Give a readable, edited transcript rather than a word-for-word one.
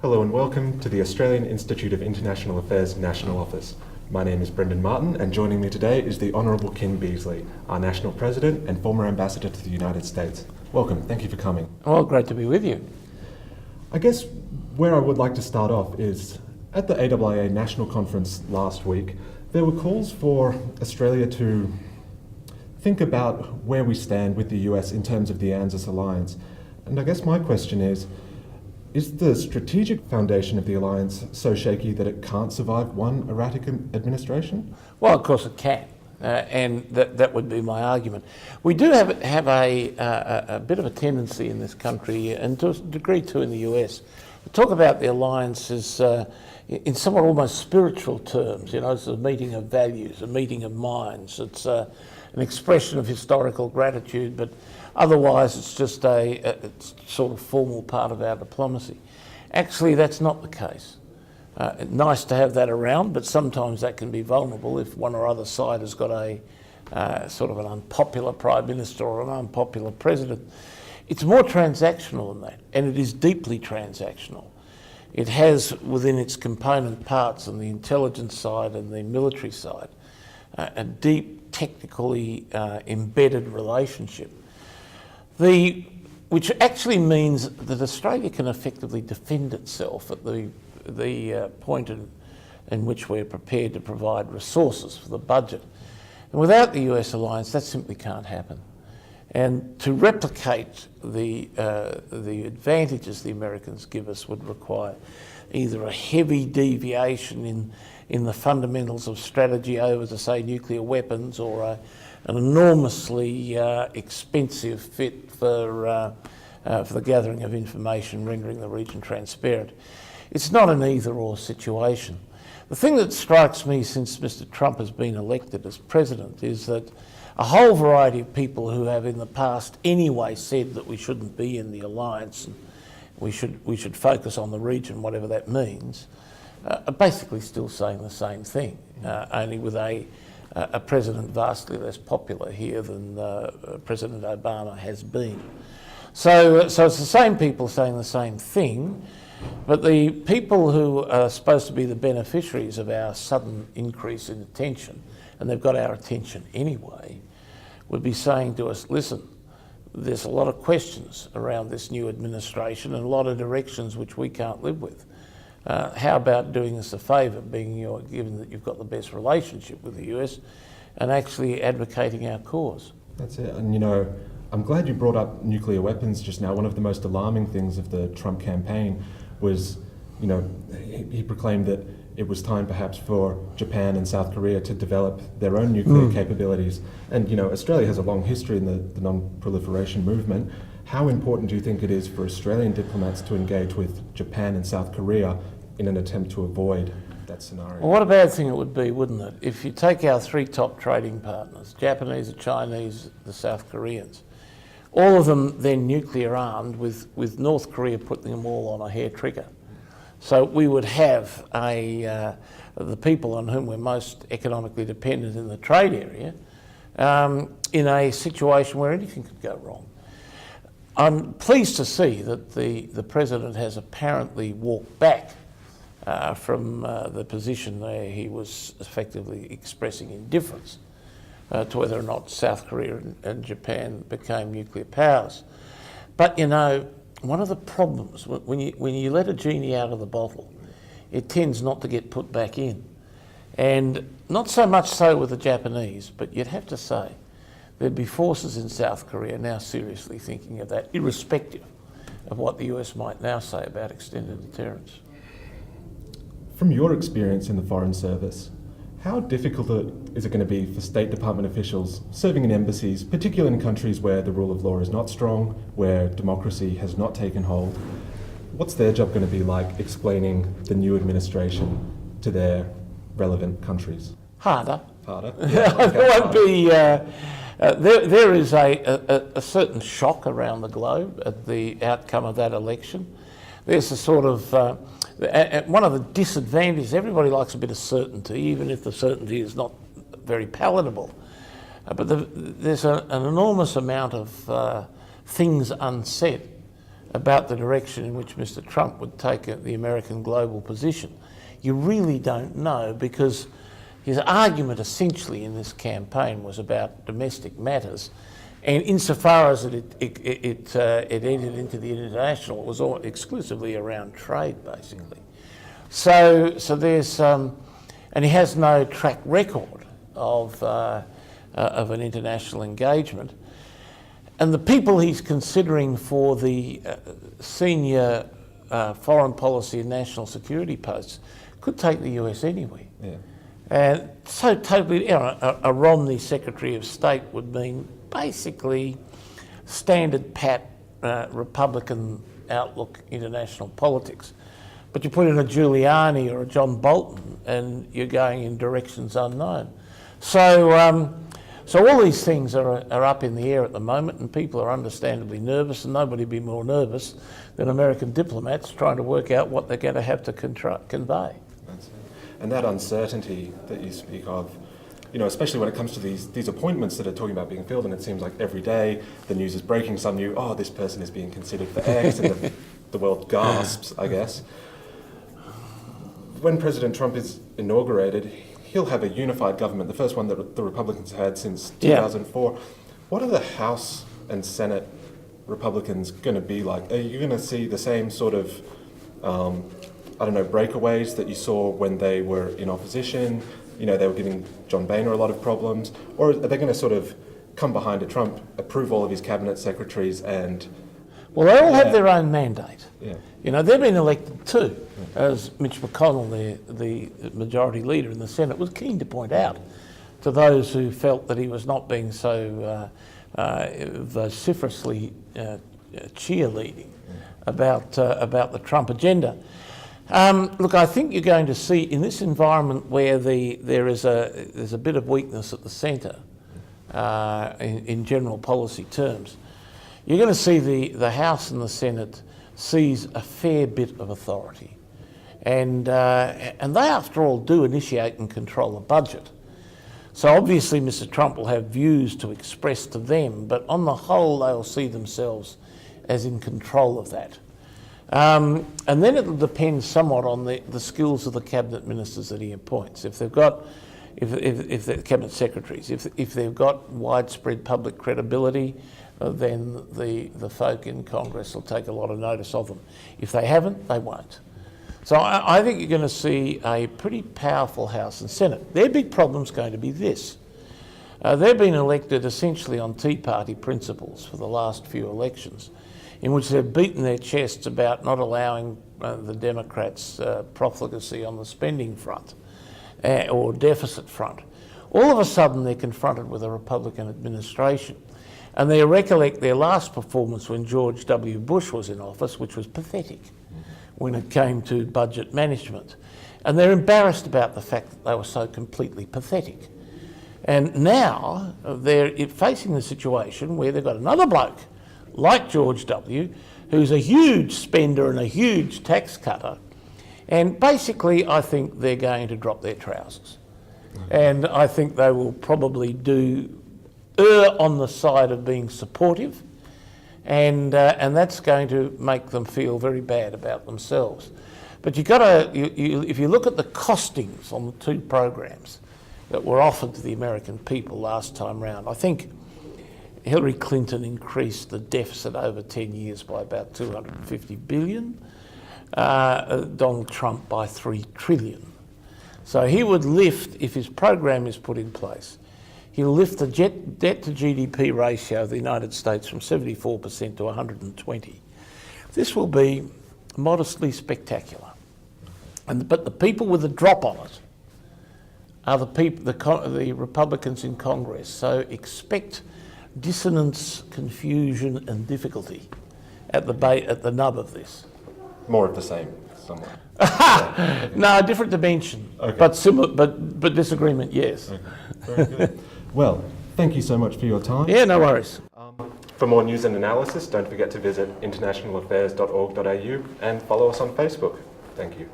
Hello and welcome to the Australian Institute of International Affairs National Office. My name is Brendan Martin, and joining me today is the Honourable Kim Beazley, our National President and former Ambassador to the United States. Welcome, thank you for coming. Well, great to be with you. I guess where I would like to start off is, at the AIIA National Conference last week, there were calls for Australia to think about where we stand with the US in terms of the ANZUS alliance. And I guess my question is the strategic foundation of the alliance so shaky that it can't survive one erratic administration? Well, of course it can, and that would be my argument. We do have a bit of a tendency in this country, and to a degree too in the US, to talk about the alliance as in somewhat almost spiritual terms. You know, it's a meeting of values, a meeting of minds. It's an expression of historical gratitude, but otherwise it's just a sort of formal part of our diplomacy. Actually, that's not the case. Nice to have that around, but sometimes that can be vulnerable if one or other side has got a sort of an unpopular Prime Minister or an unpopular President. It's more transactional than that, and it is deeply transactional. It has within its component parts on the intelligence side and the military side a deep, technically embedded relationship, which actually means that Australia can effectively defend itself at the point in which we're prepared to provide resources for the budget. And without the US alliance, that simply can't happen. And to replicate the advantages the Americans give us would require either a heavy deviation in the fundamentals of strategy over to, say, nuclear weapons, or an enormously expensive fit for the gathering of information, rendering the region transparent. It's not an either-or situation. The thing that strikes me since Mr. Trump has been elected as president is that a whole variety of people who have in the past anyway said that we shouldn't be in the alliance and we should focus on the region, whatever that means, are basically still saying the same thing, only with a president vastly less popular here than President Obama has been. So it's the same people saying the same thing, but the people who are supposed to be the beneficiaries of our sudden increase in attention, and they've got our attention anyway, would be saying to us, listen, there's a lot of questions around this new administration and a lot of directions which we can't live with. How about doing us a favour, given that you've got the best relationship with the US, and actually advocating our cause? That's it. And you know, I'm glad you brought up nuclear weapons just now. One of the most alarming things of the Trump campaign was, you know, he proclaimed that it was time perhaps for Japan and South Korea to develop their own nuclear capabilities. And you know, Australia has a long history in the non-proliferation movement. How important do you think it is for Australian diplomats to engage with Japan and South Korea in an attempt to avoid that scenario? Well, what a bad thing it would be, wouldn't it? If you take our three top trading partners, Japanese, the Chinese, the South Koreans, all of them then nuclear armed, with North Korea putting them all on a hair trigger. So we would have the people on whom we're most economically dependent in the trade area in a situation where anything could go wrong. I'm pleased to see that the President has apparently walked back from the position where he was effectively expressing indifference to whether or not South Korea and Japan became nuclear powers. But you know, one of the problems when you let a genie out of the bottle, it tends not to get put back in. And not so much so with the Japanese, but you'd have to say there'd be forces in South Korea now seriously thinking of that, irrespective of what the US might now say about extended deterrence. From your experience in the Foreign Service, how difficult is it going to be for State Department officials serving in embassies, particularly in countries where the rule of law is not strong, where democracy has not taken hold? What's their job going to be like explaining the new administration to their relevant countries? Harder. Harder? There won't be... there is a certain shock around the globe at the outcome of that election. There's a sort of... one of the disadvantages, everybody likes a bit of certainty, even if the certainty is not very palatable. But there's an enormous amount of things unsaid about the direction in which Mr. Trump would take the American global position. You really don't know, because his argument essentially in this campaign was about domestic matters, and insofar as it entered into the international, it was all exclusively around trade, basically. So there's, and he has no track record of an international engagement. And the people he's considering for the senior foreign policy and national security posts could take the US anywhere. Yeah. And so totally, you know, a Romney Secretary of State would mean basically standard pat Republican outlook international politics. But you put in a Giuliani or a John Bolton and you're going in directions unknown. So all these things are up in the air at the moment, and people are understandably nervous, and nobody would be more nervous than American diplomats trying to work out what they're going to have to convey. And that uncertainty that you speak of, you know, especially when it comes to these appointments that are talking about being filled, and it seems like every day the news is breaking some new, oh, this person is being considered for X, and the world gasps, I guess. When President Trump is inaugurated, he'll have a unified government, the first one that the Republicans had since 2004. Yeah. What are the House and Senate Republicans going to be like? Are you going to see the same sort of, I don't know, breakaways that you saw when they were in opposition? You know, they were giving John Boehner a lot of problems. Or are they going to sort of come behind a Trump, approve all of his cabinet secretaries and... Well, they all have their own mandate. Yeah. You know, they've been elected too, as Mitch McConnell, the majority leader in the Senate, was keen to point out to those who felt that he was not being so vociferously cheerleading about the Trump agenda. Look, I think you're going to see in this environment where there's a bit of weakness at the centre in general policy terms, you're going to see the House and the Senate seize a fair bit of authority. And they, after all, do initiate and control a budget. So obviously Mr. Trump will have views to express to them, but on the whole they'll see themselves as in control of that. And then it'll depend somewhat on the skills of the cabinet ministers that he appoints. If they've got, if they're cabinet secretaries, if they've got widespread public credibility, then the folk in Congress will take a lot of notice of them. If they haven't, they won't. So I think you're going to see a pretty powerful House and Senate. Their big problem's going to be this. They've been elected essentially on Tea Party principles for the last few elections, in which they've beaten their chests about not allowing the Democrats' profligacy on the spending front or deficit front. All of a sudden they're confronted with a Republican administration. And they recollect their last performance when George W. Bush was in office, which was pathetic when it came to budget management. And they're embarrassed about the fact that they were so completely pathetic. And now they're facing the situation where they've got another bloke like George W., who's a huge spender and a huge tax cutter. And basically, I think they're going to drop their trousers. And I think they will probably err on the side of being supportive, and that's going to make them feel very bad about themselves. But you've got to, if you look at the costings on the two programs that were offered to the American people last time round, I think Hillary Clinton increased the deficit over 10 years by about $250 billion, Donald Trump by $3 trillion. So he would lift, if his program is put in place, he'll lift the debt to GDP ratio of the United States from 74% to 120. This will be modestly spectacular. But the people with the drop on it are the Republicans in Congress. So expect dissonance, confusion and difficulty at the nub of this. More of the same, somewhat. No, a different dimension, okay. But similar, but disagreement, yes. Okay. Very good. Well, thank you so much for your time. Yeah, no worries. For more news and analysis, don't forget to visit internationalaffairs.org.au and follow us on Facebook. Thank you.